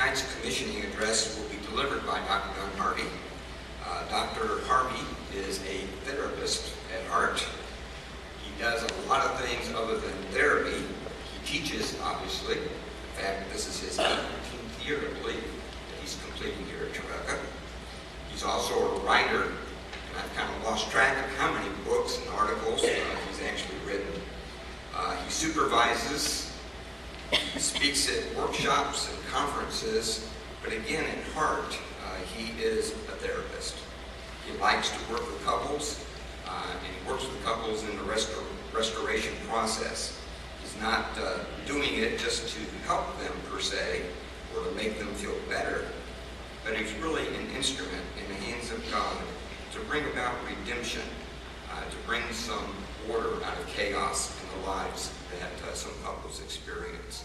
Tonight's commissioning address will be delivered by Dr. Donald Harvey. Dr. Harvey is a therapist at heart. He does a lot of things other than therapy. He teaches, obviously. In fact, this is his 18th year, I believe, that he's completing here at Trevecca. He's also a writer, and I've kind of lost track of how many books and articles he's actually written. He supervises, he speaks at workshops and conferences, but again, at heart, he is a therapist. He likes to work with couples, and he works with couples in the restoration process. He's not doing it just to help them, per se, or to make them feel better, but he's really an instrument in the hands of God to bring about redemption, to bring some order out of chaos in the lives that some couples experience.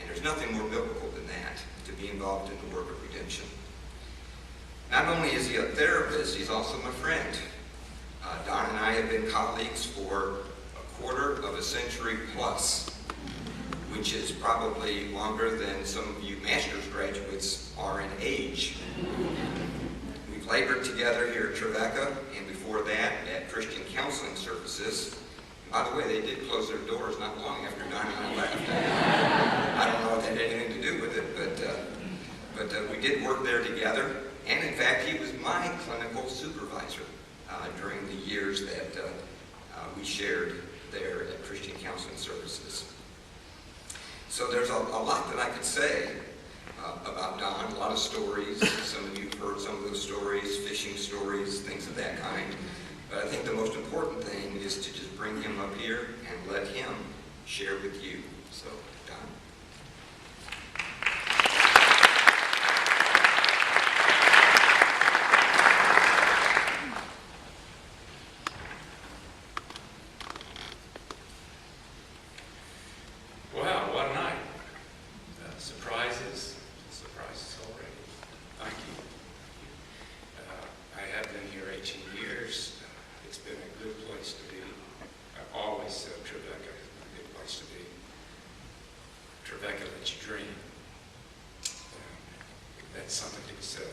And there's nothing more biblical than that, to be involved in the work of redemption. Not only is he a therapist, he's also my friend. Don and I have been colleagues for a quarter of a century plus, which is probably longer than some of you master's graduates are in age. We've labored together here at Trevecca, and before that at Christian counseling services. By the way, they did close their doors not long after Don and I left. I don't know if that had anything to do with it, but we did work there together. And in fact, he was my clinical supervisor during the years that we shared there at Christian counseling services. So there's a lot that I could say about Don, a lot of stories. Some of you have heard some of those stories, fishing stories, things of that kind. But I think the most important thing is to just bring him up here and let him share with you. So, Don. Wow, what a night. Surprises already. Thank you. I have been here 18 years. It's been a good place to be. I've always said Trevecca has been a good place to be. Trevecca lets you dream. That's something to be said.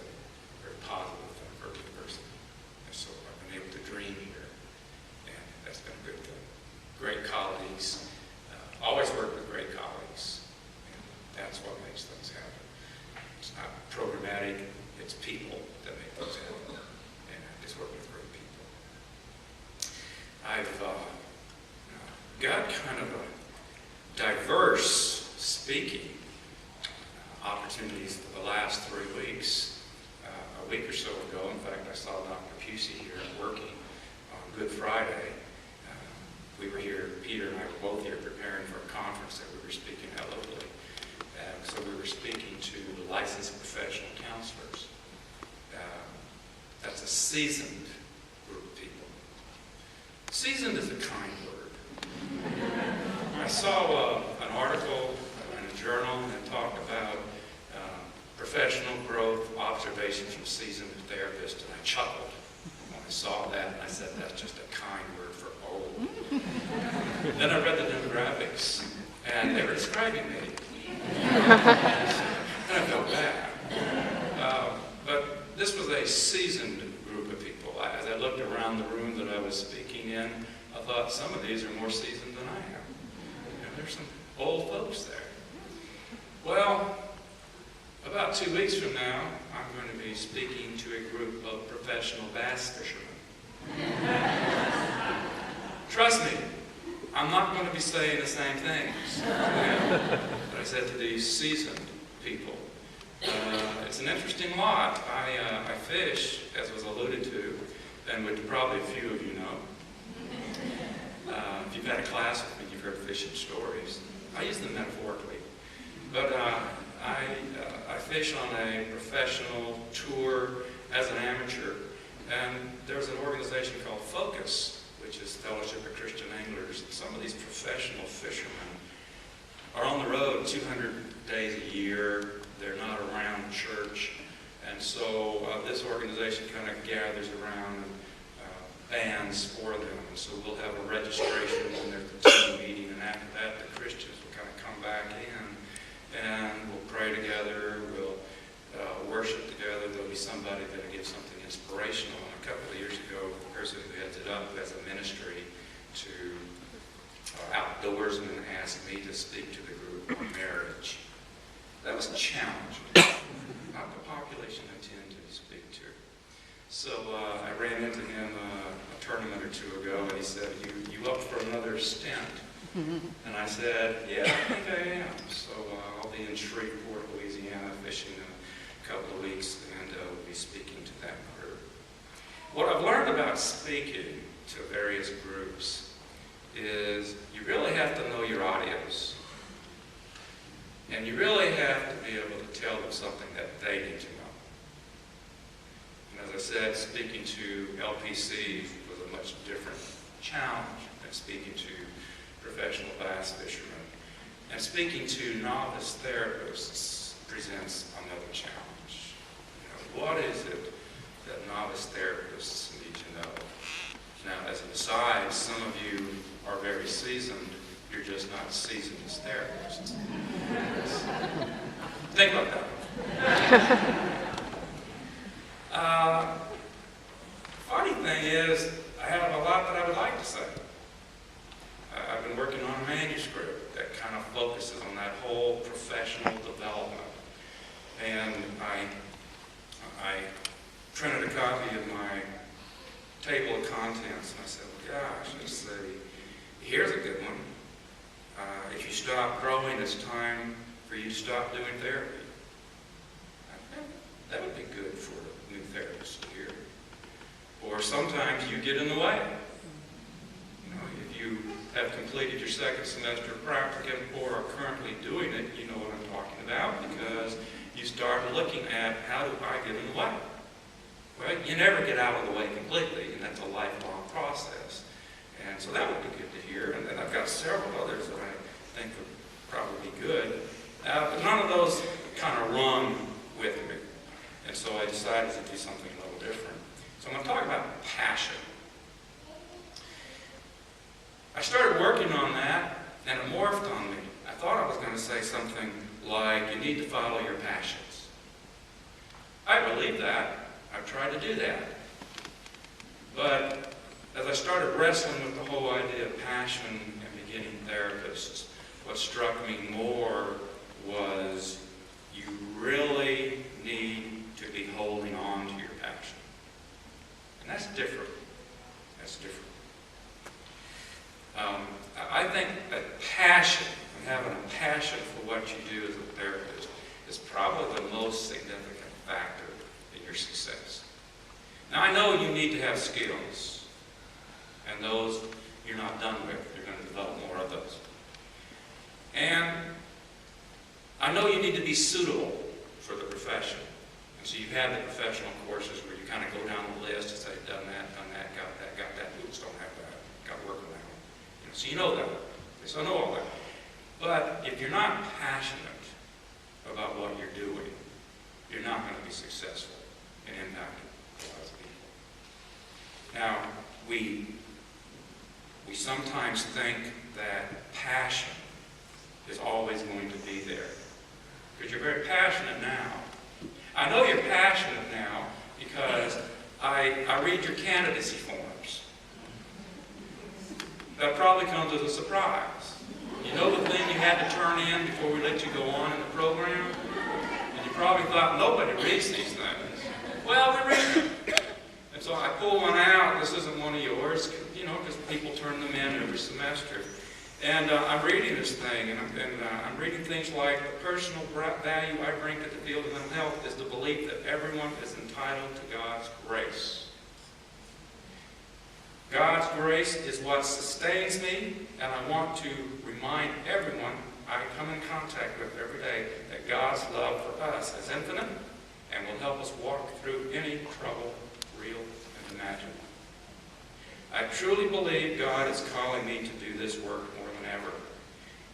Very positive for a person. And so I've been able to dream here. And that's been a good thing. Great colleagues. Always work with great colleagues. And that's what makes things happen. It's not programmatic. It's people that make things happen. And I just work with great people. I've got kind of a diverse speaking opportunities for the last 3 weeks. A week or so ago, in fact, I saw Dr. Pusey here working on Good Friday. We were here, Peter and I were both here preparing for a conference that we were speaking at locally. So we were speaking to the licensed professional counselors. That's a seasoned group of people. Seasoned is a kind word. I saw an article in a journal that talked about professional growth observations from seasoned therapists, and I chuckled when I saw that, and I said, that's just a kind word for old. Then I read the demographics, and they were describing me. And I felt bad. But this was a seasoned group of people. As I looked around the room that I was speaking in, I thought some of these are more seasoned than I am. There's some old folks there. Well, about 2 weeks from now, I'm going to be speaking to a group of professional bass fishermen. Trust me, I'm not going to be saying the same things. But I said to these seasoned people. It's an interesting lot. I fish, as was alluded to, and which probably a few of you know. If you've had a class with me, you've heard fishing stories. I use them metaphorically. But I fish on a professional tour as an amateur. And there's an organization called Focus, which is Fellowship of Christian Anglers. Some of these professional fishermen are on the road 200 days a year. They're not around church. And so this organization kind of gathers around bands for them. And so we'll have a registration when there's a team meeting, and after that the Christians will kind of come back in and we'll pray together, we'll somebody that'll give something inspirational. And a couple of years ago, the person who heads it up as a ministry to outdoorsmen asked me to speak to the group on marriage. That was challenging. Not the population I tend to speak to. So I ran into him a tournament or two ago, and he said, you up for another stint? And I said, yeah, I think I am. So I'll be in Shreveport, Louisiana, fishing in a couple of weeks, and we'll be speaking to that group. What I've learned about speaking to various groups is you really have to know your audience. And you really have to be able to tell them something that they need to know. And as I said, speaking to LPCs was a much different challenge than speaking to professional bass fishermen. And speaking to novice therapists presents another challenge. You know, what is it that novice therapists need to know? Now, as an aside, some of you are very seasoned. You're just not seasoned as therapists. Think about that. Funny thing is, I have a lot that I would like to say. I've been working on a manuscript that kind of focuses on that whole professional development. And I printed a copy of my table of contents, and I said, well, gosh, let's see, here's a good one. If you stop growing, it's time for you to stop doing therapy. That would be good for new therapists to hear. Or sometimes you get in the way. You know, if you have completed your second semester of practicum or are currently doing it, you know what I'm talking about, because you start looking at how do I get in the way. Well, you never get out of the way completely, and that's a lifelong process. And so that would be good to hear. And then I've got several others that I think would probably be good. But none of those kind of run with me. And so I decided to do something a little different. So I'm going to talk about passion. I started working on that, and it morphed on me. I thought I was going to say something like, you need to follow your passions. I believe that. I've tried to do that. But as I started wrestling with the whole idea of passion and beginning therapists, what struck me more was you really need to be holding on to your passion. And that's different. That's different. I think that passion, and having a passion for what you do as a therapist, is probably the most significant factor in your success. Now, I know you need to have skills, and those you're not done with. You're going to develop more of those. And I know you need to be suitable for the profession. And so you have the professional courses where you kind of go down the list and say, done that, got that, oops, don't have that, got to work on that one. You know, so you know that. So I know all that. But if you're not passionate about what you're doing, you're not going to be successful in impacting lots of people. Now, we sometimes think that passion is always going to be there. Because you're very passionate now. I know you're passionate now because I read your candidacy forms. That probably comes as a surprise. You know the thing you had to turn in before we let you go on in the program? And you probably thought, nobody reads these things. Well, we read them. And so I pull one out. This isn't one of yours, you know, because people turn them in every semester. And I'm reading this thing, and I'm reading things like the personal value I bring to the field of mental health is the belief that everyone is entitled to God's grace. God's grace is what sustains me, and I want to remind everyone I come in contact with every day that God's love for us is infinite and will help us walk through any trouble, real and imaginable. I truly believe God is calling me to do this work more than ever.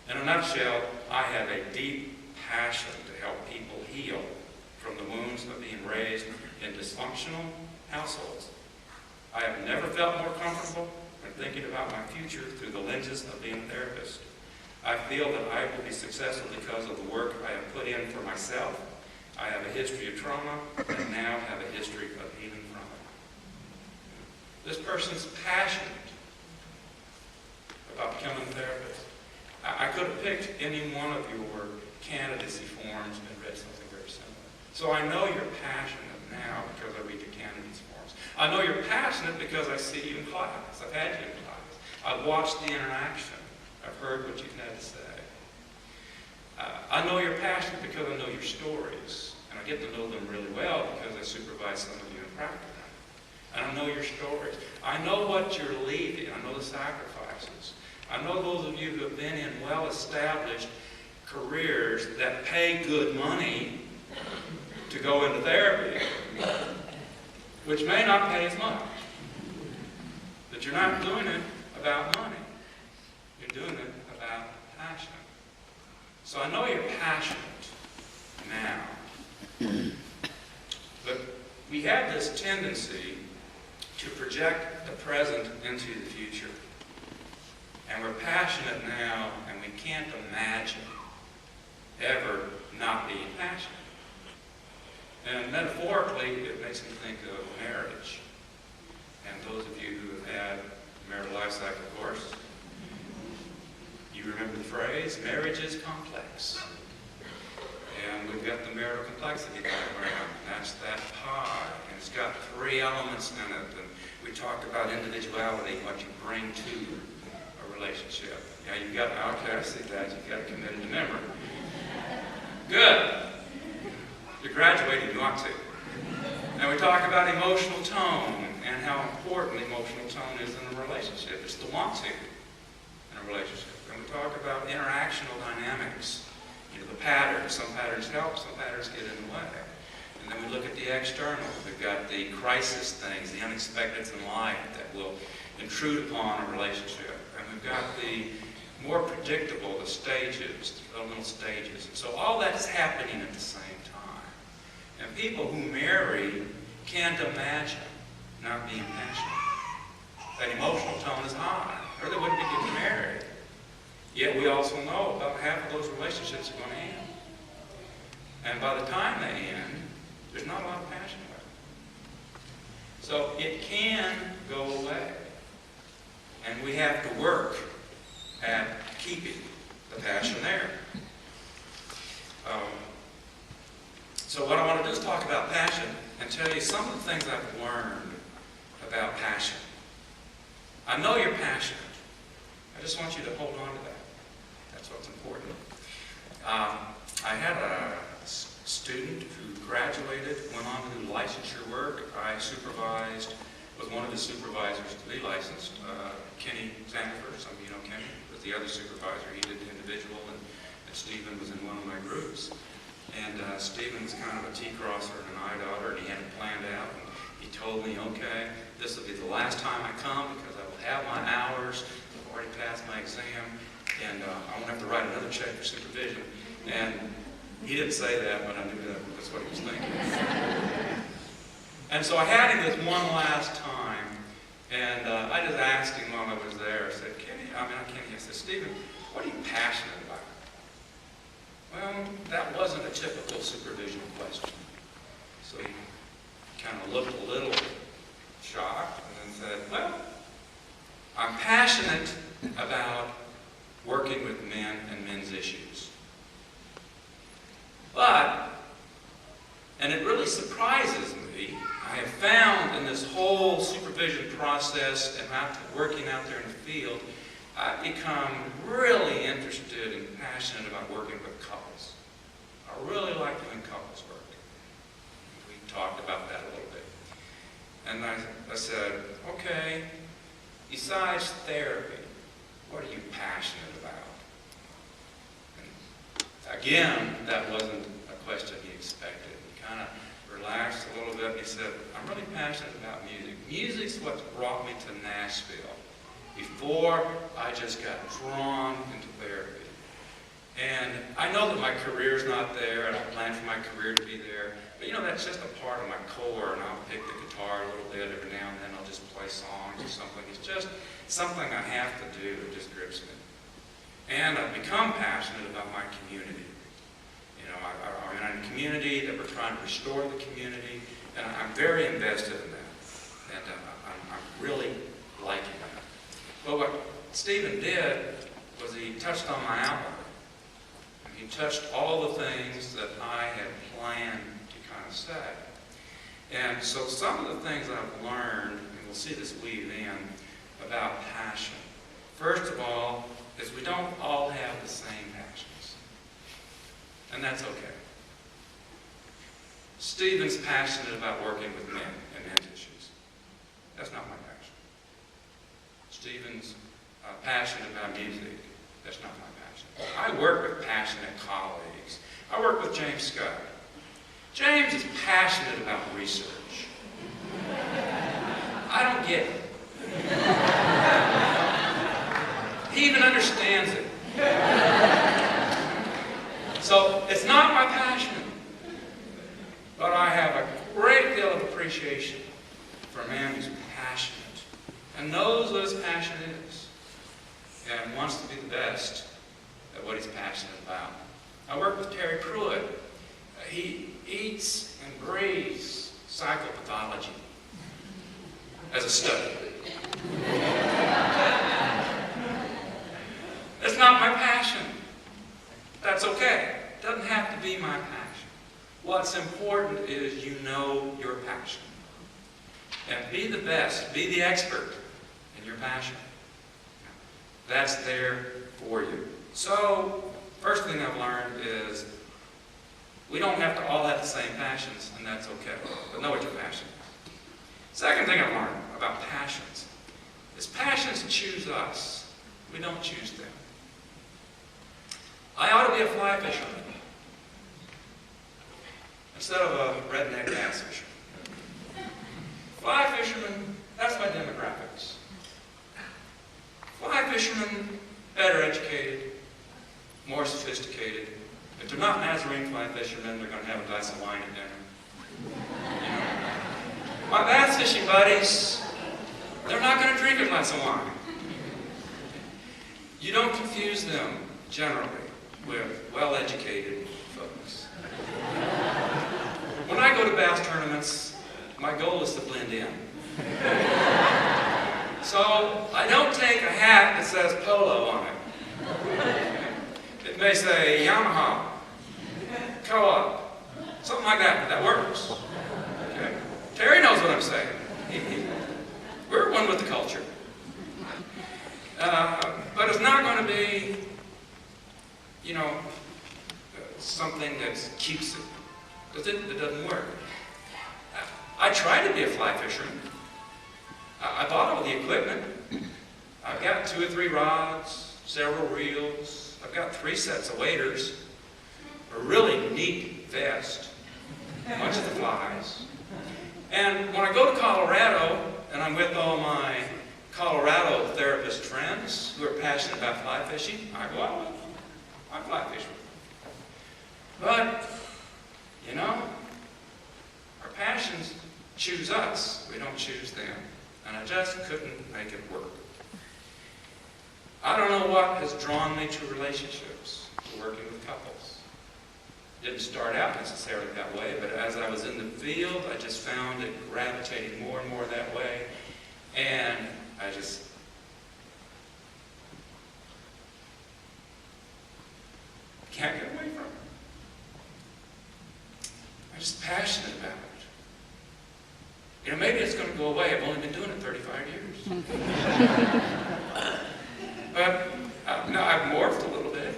In a nutshell, I have a deep passion to help people heal from the wounds of being raised in dysfunctional households. I have never felt more comfortable when thinking about my future through the lenses of being a therapist. I feel that I will be successful because of the work I have put in for myself I have a history of trauma, and now have a history of healing from it. This person's passionate about becoming a therapist. I could have picked any one of your candidacy forms and read something very similar. So I know you're passionate now because I read your candidacy forms. I know you're passionate because I see you in class. I've had you in class. I've watched the interaction. I've heard what you've had to say. I know you're passionate because I know your stories, and I get to know them really well because I supervise some of you in practice. And I know your stories. I know what you're leaving. I know the sacrifices. I know those of you who have been in well-established careers that pay good money to go into therapy, which may not pay as much. But you're not doing it about money. You're doing it about passion. So I know you're passionate now. But we have this tendency to project the present into the future. And we're passionate now, and we can't imagine ever not being passionate. And metaphorically, it makes me think of marriage. And those of you who have had a marital life cycle course, you remember the phrase, marriage is complex. And we've got the marital complexity diagram. That's that pie. And it's got 3 elements in it. And we talked about individuality, what you bring to a relationship. Yeah, you've got, okay, I see that. You've got a committed member. Good. You're graduating, you want to. And we talk about emotional tone and how important emotional tone is in a relationship. It's the want to in a relationship. And we talk about interactional dynamics. You know, the patterns. Some patterns help, some patterns get in the way. And then we look at the external. We've got the crisis things, the unexpecteds in life that will intrude upon a relationship. And we've got the more predictable, the stages, the developmental stages. And so all that's happening at the same time. And people who marry can't imagine not being passionate. That emotional tone is high, or they wouldn't be getting married. Yet we also know about half of those relationships are going to end. And by the time they end, there's not a lot of passion left. So it can go away. And we have to work at keeping the passion there. So what I want to do is talk about passion and tell you some of the things I've learned about passion. I know you're passionate. I just want you to hold on to that. That's what's important. I had a student who graduated, went on to do licensure work. I supervised, was one of the supervisors to be licensed. Kenny Sandifer, some of you know Kenny, was the other supervisor. He did the individual, and Stephen was in one of my groups. And Stephen was kind of a T-crosser and an I-daughter, and he had it planned out. And he told me, okay, this will be the last time I come because I will have my hours. I've already passed my exam, and I won't have to write another check for supervision. And he didn't say that, but I knew that's what he was thinking. And so I had him this one last time, and I just asked him while I was there. I said, I said, Stephen, what are you passionate about? Well, that wasn't a typical supervision question. So he kind of looked a little shocked and then said, well, I'm passionate about working with men and men's issues. But, and it really surprises me, I have found in this whole supervision process and working out there in the field, I've become really interested and passionate about working with couples. I really like doing couples work. We talked about that a little bit. And I said, okay, besides therapy, what are you passionate about? And again, that wasn't a question he expected. He kind of relaxed a little bit and he said, I'm really passionate about music. Music's what brought me to Nashville. Before, I just got drawn into therapy. And I know that my career's not there, and I plan for my career to be there, but you know, that's just a part of my core, and I'll pick the guitar a little bit every now and then, I'll just play songs or something. It's just something I have to do, it just grips me. And I've become passionate about my community. You know, I'm in a community community, that we're trying to restore the community, and I'm very invested in that. And I'm really liking that. But what Stephen did was he touched on my outline. He touched all the things that I had planned to kind of say. And so some of the things I've learned, and we'll see this weave in, about passion. First of all, is we don't all have the same passions. And that's okay. Stephen's passionate about working with men and men's issues. That's not my passion. Stephen's passionate about music. That's not my passion. I work with passionate colleagues. I work with James Scott. James is passionate about research. I don't get it. He even understands it. So it's not my passion. But I have a great deal of appreciation for a man who's passionate and knows what his passion is and wants to be the best at what he's passionate about. I work with Terry Pruitt. He eats and breathes psychopathology as a study. It's not my passion. That's okay. It doesn't have to be my passion. What's important is you know your passion. And be the best, be the expert in your passion. That's there for you. So, first thing I've learned is we don't have to all have the same passions, and that's okay. But know what your passion is. Second thing I've learned about passions is passions choose us. We don't choose them. I ought to be a fly fisherman instead of a redneck bass fisherman. Fly fishermen, that's my demographics. Fly fishermen, better educated, more sophisticated. If they're not Nazarene fly fishermen, they're going to have a glass of wine at dinner. You know? My bass fishing buddies, they're not going to drink a glass of wine. You don't confuse them, generally, with well-educated folks. When I go to bass tournaments, my goal is to blend in. So I don't take a hat that says Polo on it. It may say Yamaha, Co-op, something like that, but that works. Okay? Terry knows what I'm saying. We're one with the culture. But it's not going to be, you know, something that keeps it. Because it doesn't work. I try to be a fly fisherman. I bought all the equipment. I've got 2 or 3 rods, several reels. I've got 3 sets of waders, a really neat vest, a bunch of the flies. And when I go to Colorado, and I'm with all my Colorado therapist friends who are passionate about fly fishing, I go out with them. I fly fish with them. But, you know, our passions choose us. We don't choose them. And I just couldn't make it work. I don't know what has drawn me to relationships, to working with couples. Didn't start out necessarily that way, but as I was in the field, I just found it gravitating more and more that way. And I just can't get away from it. I'm just passionate about it. You know, maybe it's going to go away. I've only been doing it 35 years. But no, I've morphed a little bit.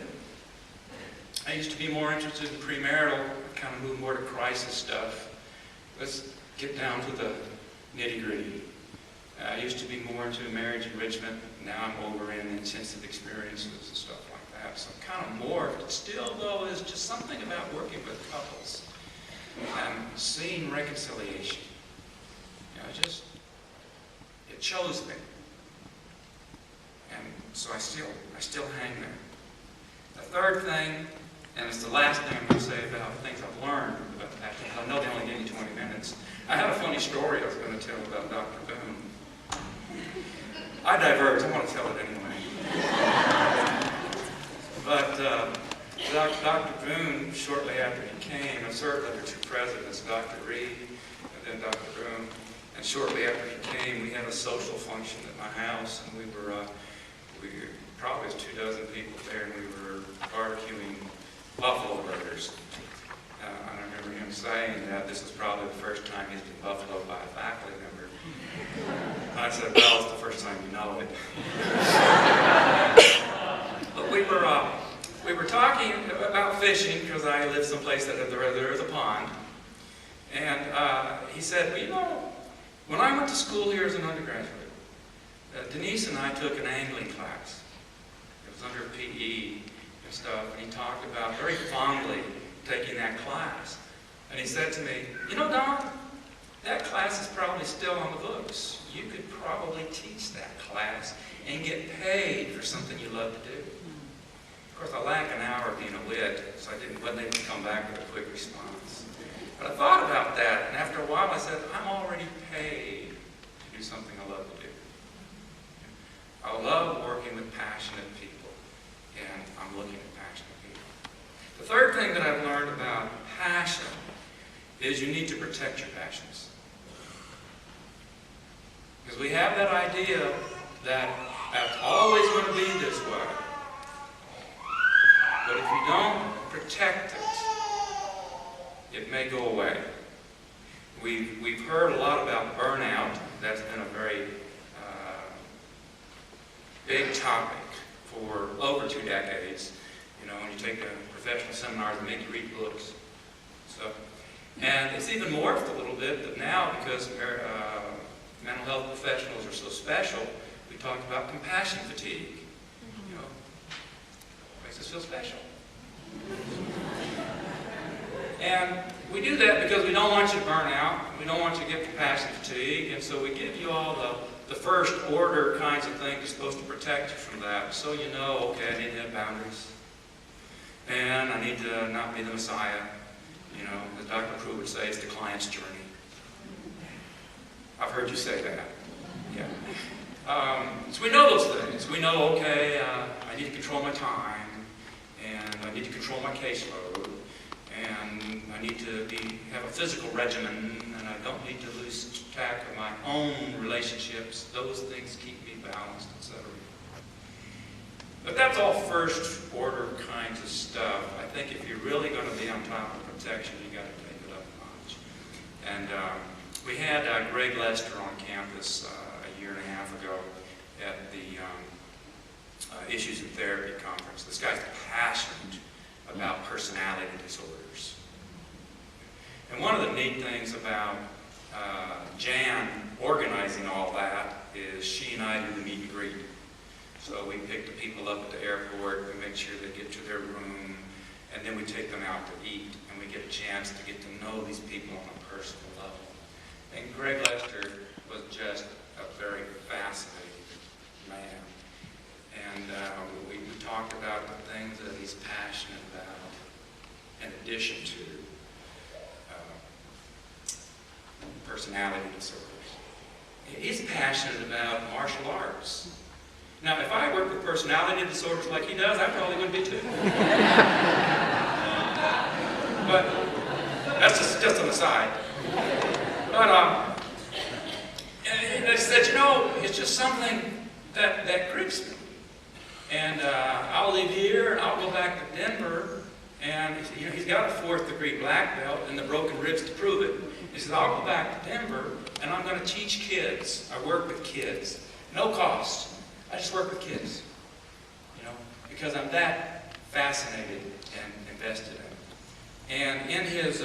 I used to be more interested in premarital. I've kind of moved more to crisis stuff. Let's get down to the nitty-gritty. I used to be more into marriage enrichment. Now I'm over in intensive experiences and stuff like that. So I'm kind of morphed. It still, though, is just something about working with couples and seeing reconciliation. You know, it chose me. And so I still hang there. The third thing, and it's the last thing I'm going to say about things I've learned about the passion. I know they only gave me 20 minutes. I have a funny story I was going to tell about Dr. Boone. I diverge. I want to tell it anyway. But Dr. Boone, shortly after he came, I served under two presidents, Dr. Reed and then Dr. Boone. And shortly after he came, we had a social function at my house, and we probably was 24 people there, and we were barbecuing buffalo burgers. I remember him saying that this was probably the first time he's been buffaloed by a faculty member. And I said, well, it's the first time you know it. But we were talking about fishing, because I live someplace that there is a pond. And he said, well, you know, when I went to school here as an undergraduate, Denise and I took an angling class. It was under PE and stuff, and he talked about very fondly taking that class. And he said to me, you know, Don, that class is probably still on the books. You could probably teach that class and get paid for something you love to do. Of course, I lack an hour of being a wit, so I wasn't able to come back with a quick response. But I thought about that, and after a while I said, I'm already paid to do something I love to do. I love working with passionate people, and I'm looking at passionate people. The third thing that I've learned about passion is you need to protect your passions. Because we have that idea that it's always going to be this way. But if you don't protect it, it may go away. We've heard a lot about burnout. That's been a very big topic for over 2 decades. You know, when you take professional seminars, they make you read books. And it's even morphed a little bit, but now, because mental health professionals are so special, we talk about compassion fatigue. You know, makes us feel special. And we do that because we don't want you to burn out. We don't want you to get compassion fatigue. And so we give you all the first order kinds of things that's supposed to protect you from that. So you know, okay, I need to have boundaries. And I need to not be the Messiah. You know, as Dr. Crew would say, it's the client's journey. I've heard you say that. Yeah. So we know those things. We know, okay, I need to control my time, and I need to control my caseload, and I need to have a physical regimen, and I don't need to lose track of my own relationships. Those things keep me balanced, etc. But that's all first order kinds of stuff. I think if you're really going to be on top of protection, you got to take it up a notch. And we had Greg Lester on campus a year and a half ago at the Issues in Therapy conference. This guy's passionate about personality disorders. And one of the neat things about Jan organizing all that is she and I do the meet and greet. So we pick the people up at the airport, we make sure they get to their room, and then we take them out to eat, and we get a chance to get to know these people on a personal level. And Greg Lester was just a very fascinating man. And we talked about the things that he's passionate about, in addition to personality disorders. He's passionate about martial arts. Now, if I worked with personality disorders like he does, I probably would be too. But that's just an aside. But I said, you know, it's just something that grips me. And I'll leave here and I'll go back to Denver. And you know, he's got a 4th degree black belt and the broken ribs to prove it. He says, I'll go back to Denver and I'm going to teach kids. I work with kids. No cost. I just work with kids, you know, because I'm that fascinated and invested in it. And in his,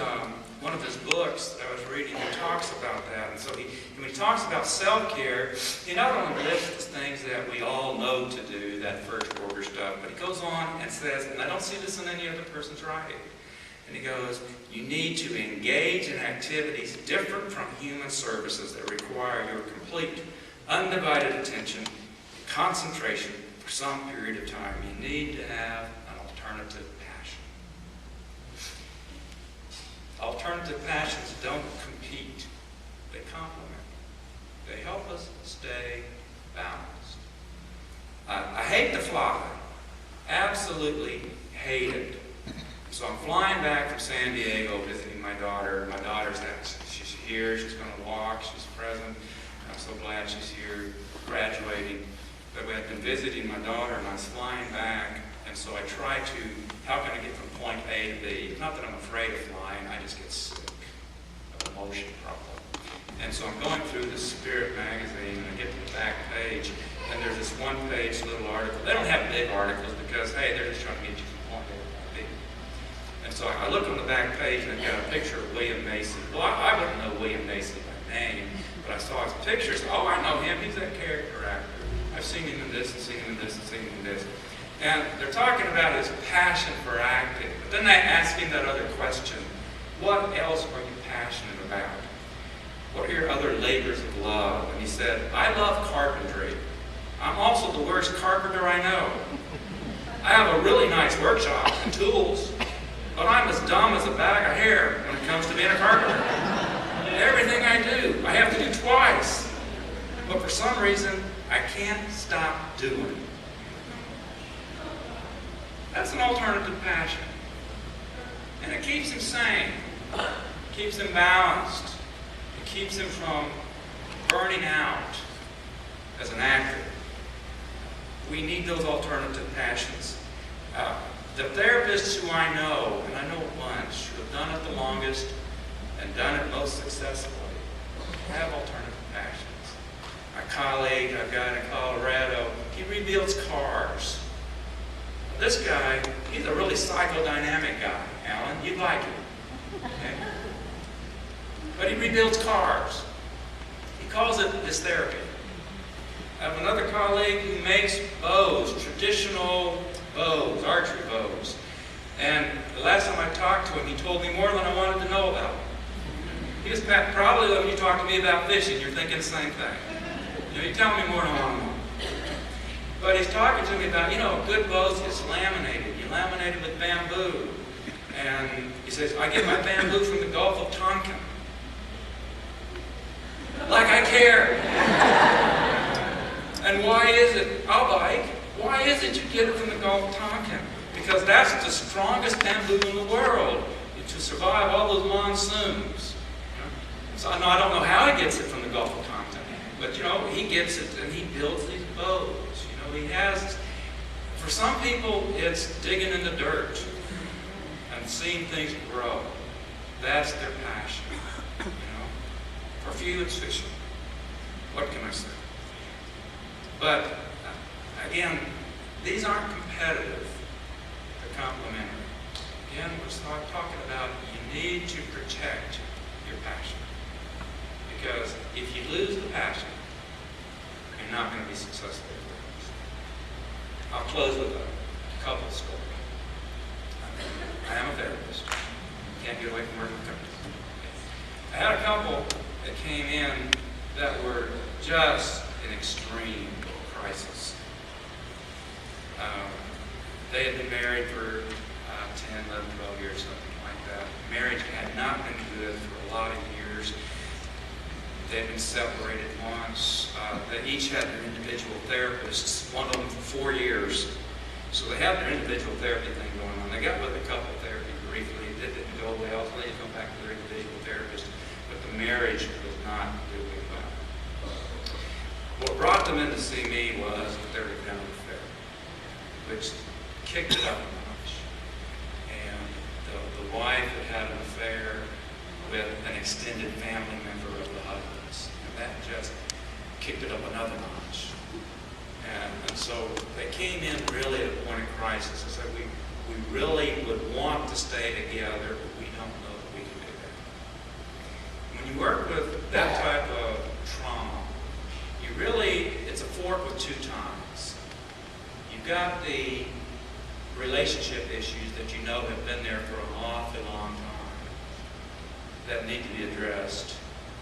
one of his books that I was reading, he talks about that. And so when he talks about self-care, he not only lists things that we all know to do, that first order stuff, but he goes on and says, and I don't see this in any other person's writing, and he goes, you need to engage in activities different from human services that require your complete, undivided attention, concentration for some period of time. You need to have an alternative passion. Alternative passions don't compete. They complement. They help us stay balanced. I hate to fly. Absolutely hate it. So I'm flying back from San Diego visiting my daughter. My daughter's she's here, she's going to walk, she's present. I'm so glad she's here, graduating. But we had been visiting my daughter and I was flying back, and so I try to, how can I get from point A to B? Not that I'm afraid of flying, I just get sick of emotion probably. And so I'm going through the Spirit magazine and I get to the back page, and there's this one-page little article. They don't have big articles because, hey, they're just trying to get you from point A to B. And so I look on the back page and they've got a picture of William Macy. Well, I wouldn't know William Macy by name, but I saw his pictures. Oh, I know him. He's that character actor. I've seen him in this and seen him in this and seen him in this. And they're talking about his passion for acting. But then they ask him that other question, what else are you passionate about? What are your other labors of love? And he said, I love carpentry. I'm also the worst carpenter I know. I have a really nice workshop and tools, but I'm as dumb as a bag of hair when it comes to being a carpenter. Everything I do, I have to do twice. But for some reason, I can't stop doing. That's an alternative passion. And it keeps him sane. Keeps him balanced. It keeps him from burning out as an actor. We need those alternative passions. The therapists who I know, and I know a bunch, who have done it the longest and done it most successfully, have alternative passions. My colleague I've got in Colorado, he rebuilds cars. This guy, he's a really psychodynamic guy, Alan. You'd like him. Okay? But he rebuilds cars. He calls it his therapy. I have another colleague who makes bows, traditional bows, archery bows. And the last time I talked to him, he told me more than I wanted to know about. He was probably when you talk to me about fishing, you're thinking the same thing. You tell me more than I want to know. But he's talking to me about, good bows is laminated. You laminate it with bamboo. And he says, I get my bamboo from the Gulf of Tonkin. Like I care. And why is it, why is it you get it from the Gulf of Tonkin? Because that's the strongest bamboo in the world to survive all those monsoons. So I don't know how he gets it from the Gulf of Tonkin, but he gets it and he builds these bows. He has, for some people, it's digging in the dirt and seeing things grow. That's their passion. For a few, it's fishing. What can I say? But again, these aren't competitive. They're complementary. Again, we're talking about you need to protect your passion. Because if you lose the passion, you're not going to be successful. I'll close with a couple story. I am a therapist. Can't get away from working with therapists. I had a couple that came in that were just in extreme crisis. They had been married for 10, 11, 12 years, something like that. Marriage had not been good for a lot of years. They'd been separated once. They each had their individual therapists, one of them for 4 years. So they had their individual therapy thing going on. They got with a couple therapy briefly. It didn't go well, so they had to go back to their individual therapist. But the marriage was not doing well. What brought them in to see me was that they were down an affair, which kicked it up a notch. And the wife had an affair with an extended family member of the husband's. And that just kicked it up another notch. And so they came in really at a point of crisis and said, we really would want to stay together, but we don't know that we can do that. When you work with that type of trauma, it's a fork with two tongues. You've got the relationship issues that have been there for an awfully long time that need to be addressed.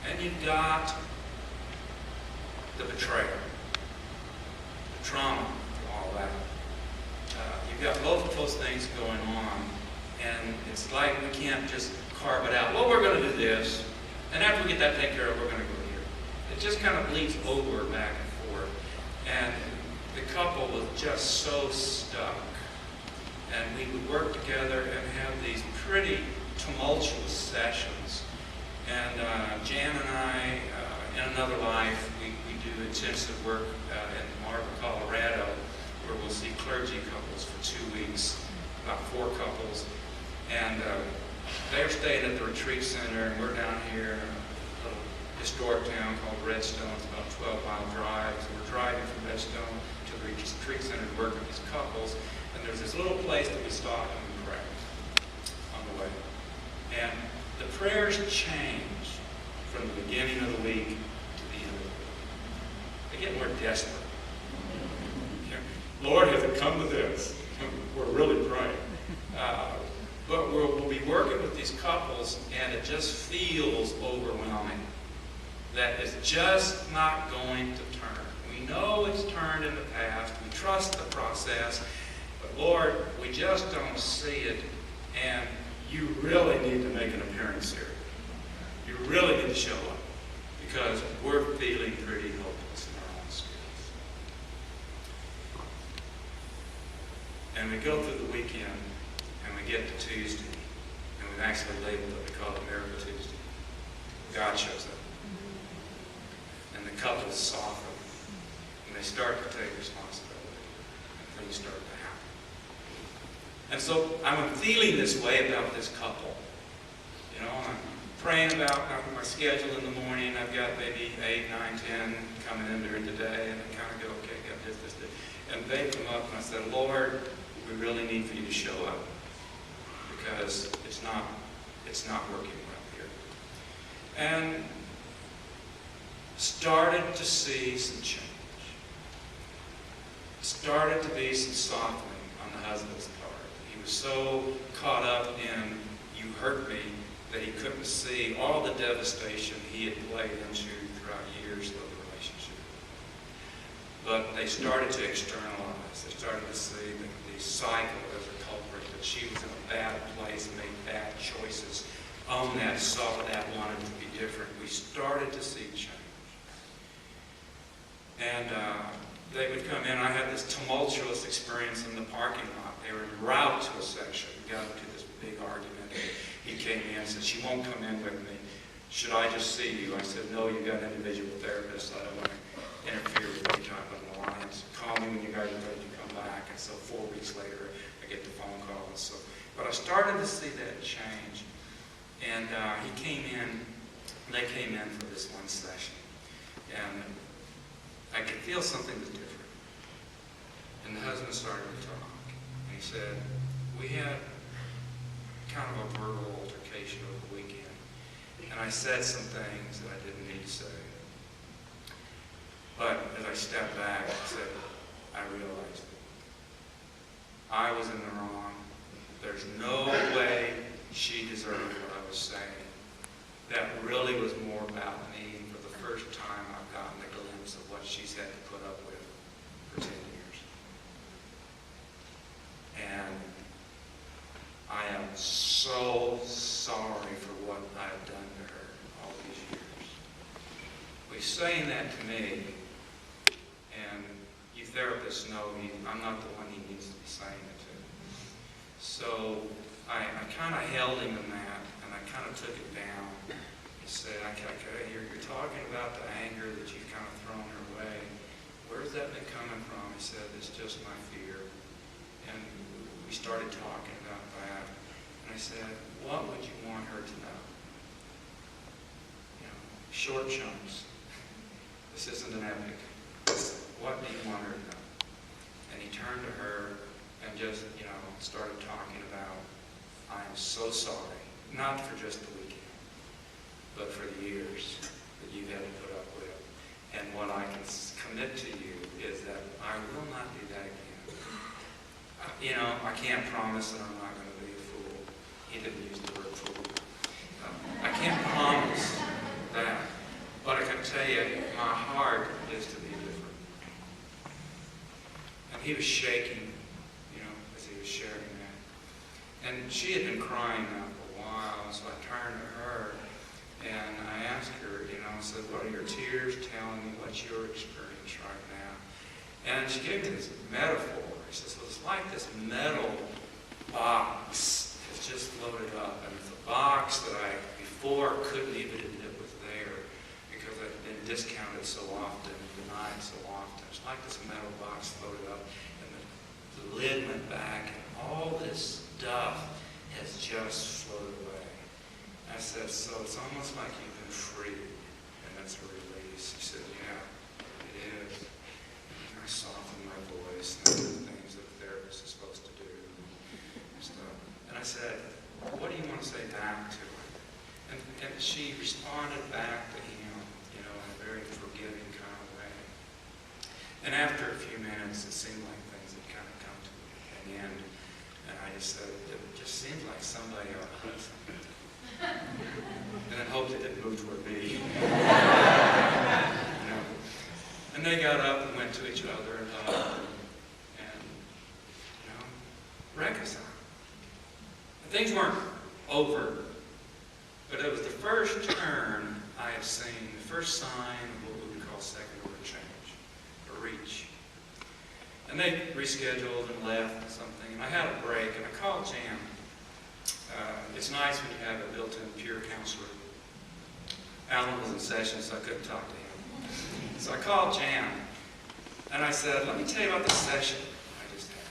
And you've got the betrayal, the trauma, all that. You've got both of those things going on, and it's like we can't just carve it out. Well, we're going to do this, and after we get that taken care of, we're going to go here. It just kind of bleeds over back and forth, and the couple was just so stuck. And we would work together and have these about 4 couples, and they're staying at the retreat center, and we're down here in a little historic town called Redstone. It's about a 12-mile drive. So we're driving from Redstone to the retreat center to work with these couples, and there's this little place that we stop and we pray on the way. And the prayers change from the beginning of the week to the end of the week. They get more desperate. Okay? Lord, has it come to this? We're really praying. But we'll be working with these couples, and it just feels overwhelming. That it's just not going to turn. We know it's turned in the past. We trust the process. But Lord, we just don't see it. And you really need to make an appearance here. You really need to show up. Because we're feeling pretty hopeless in our own skills. And we go through the weekend, and we get to Tuesday, and we've actually labeled it, we call it Miracle Tuesday. God shows up. And the couples soften, and they start to take responsibility, and things start to happen. And so I'm feeling this way about this couple. You know, I'm praying about my schedule in the morning. I've got maybe 8, 9, 10 coming in during the day, and I kind of go, okay, got this. And they come up, and I said, Lord, we really need for you to show up, because it's not working well here. And started to see some change. Started to be some softening on the husband's part. He was so caught up in, you hurt me, that he couldn't see all the devastation he had played into throughout years of the relationship. But they started to externalize. They started to see the cycle as a culprit, that she was in a bad place, made bad choices, owned that, saw that, wanted to be different. We started to see change. And they would come in. I had this tumultuous experience in the parking lot. They were en route to a section. We got into this big argument. He came in and said, she won't come in with me. Should I just see you? I said, no, you've got an individual therapist. I don't want to interfere with any type of alliance. Call me when you guys are ready to come back. And so 4 weeks later, I get the phone call. And so, but I started to see that change. And he came in, they came in for this one session. And I could feel something was different. And the husband started to talk. And he said, we had kind of a verbal altercation over the weekend. And I said some things that I didn't need to say. But as I stepped back, I said, I realized it. I was in the wrong. There's no way she deserved what I was saying. That really was more about me. And for the first time, I've gotten a glimpse of what she's had to put up with for 10 years. And I am so sorry for what I've done to her all these years. He's saying that to me, and you therapists know I'm not the one he needs to be saying it to. So I kind of held him in that, and I kind of took it down. He said, you're talking about the anger that you've kind of thrown her way. Where's that been coming from? He said, it's just my fear. And we started talking about that. And I said, what would you want her to know? You know, short chunks. This isn't an epic. What do you want her to know? And he turned to her and just, started talking about, I am so sorry. Not for just the weekend, but for the years that you've had to put up with. And what I can commit to you is that I will not do that again. I can't promise that I'm not going to be a fool. He didn't use the word fool. I can't promise that. But I can tell you, my heart is to be different. And he was shaking, as he was sharing that. And she had been crying now for a while, so I turned to her and I asked her, I said, what are your tears telling me? What's your experience right now? And she gave me this metaphor. She says, well, it's like this metal box that's just floated up. And it's a box that I before couldn't even admit was there because I'd been discounted so often, denied so often. It's like this metal box floated up, and the lid went back, and all this stuff has just floated away. I said, so it's almost like you've been freed, and that's a release. He said, yeah, it is. And I softened my voice and the things that a therapist is supposed to do and stuff. And I said, what do you want to say back to him? And she responded back to him, in a very forgiving kind of way. And after a few minutes, it seemed like things had kind of come to an end. And I just said, it just seems like somebody ought to hug something. And then hoped it didn't move toward me. And they got up and went to each other and hugged and reconciled. And things weren't over, but it was the first turn I have seen, the first sign of what we would call second order change, or reach. And they rescheduled and left something, and I had a break, and I called Jan. It's nice when you have a built-in peer counselor. Alan was in session, so I couldn't talk to him. So I called Jan, and I said, let me tell you about this session I just had.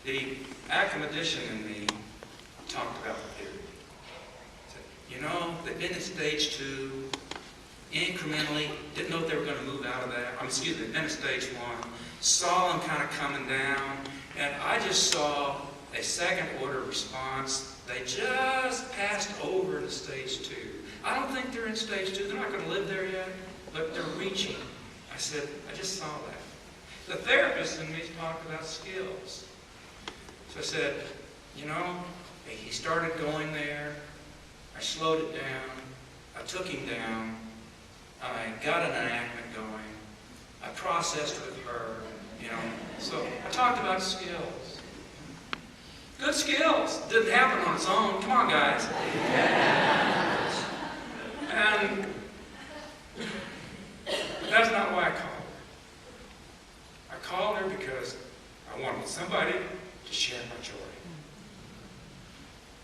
The academician in me talked about the theory. They've been in stage 2, incrementally, didn't know if they were going to move out of that. They've been in stage 1, saw them kind of coming down, and I just saw a second order response. They just passed over to stage 2. I don't think they're in stage 2. They're not going to live there yet, but they're reaching. I said, I just saw that. The therapist in me talked about skills. So I said, he started going there. I slowed it down. I took him down. I got an enactment going. I processed with her, So I talked about skills. Good skills. Didn't happen on its own. Come on, guys. And that's not why I called her. I called her because I wanted somebody to share my joy.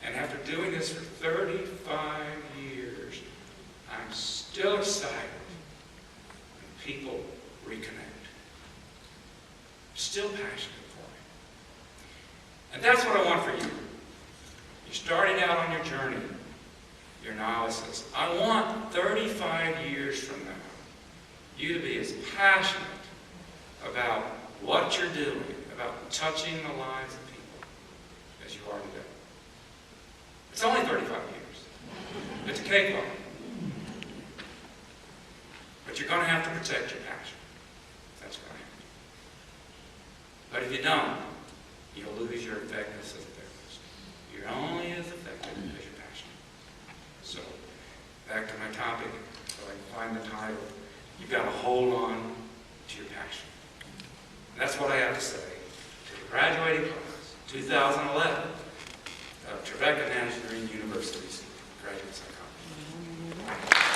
And after doing this for 35 years, I'm still excited when people reconnect. Still passionate for it. And that's what I want for you. You're starting out on your journey, your analysis. I want 35 years from now, you to be as passionate about what you're doing, about touching the lives of people, as you are today. It's only 35 years. It's a cakewalk. But you're going to have to protect your passion. That's going to happen. But if you don't, you'll lose your effectiveness as a therapist. You're only as effective as your passion. So, back to my topic, so I can find the title. You've got to hold on to your passion. And that's what I have to say to the graduating class, 2011, of Trevecca Nazarene University's graduate psychology.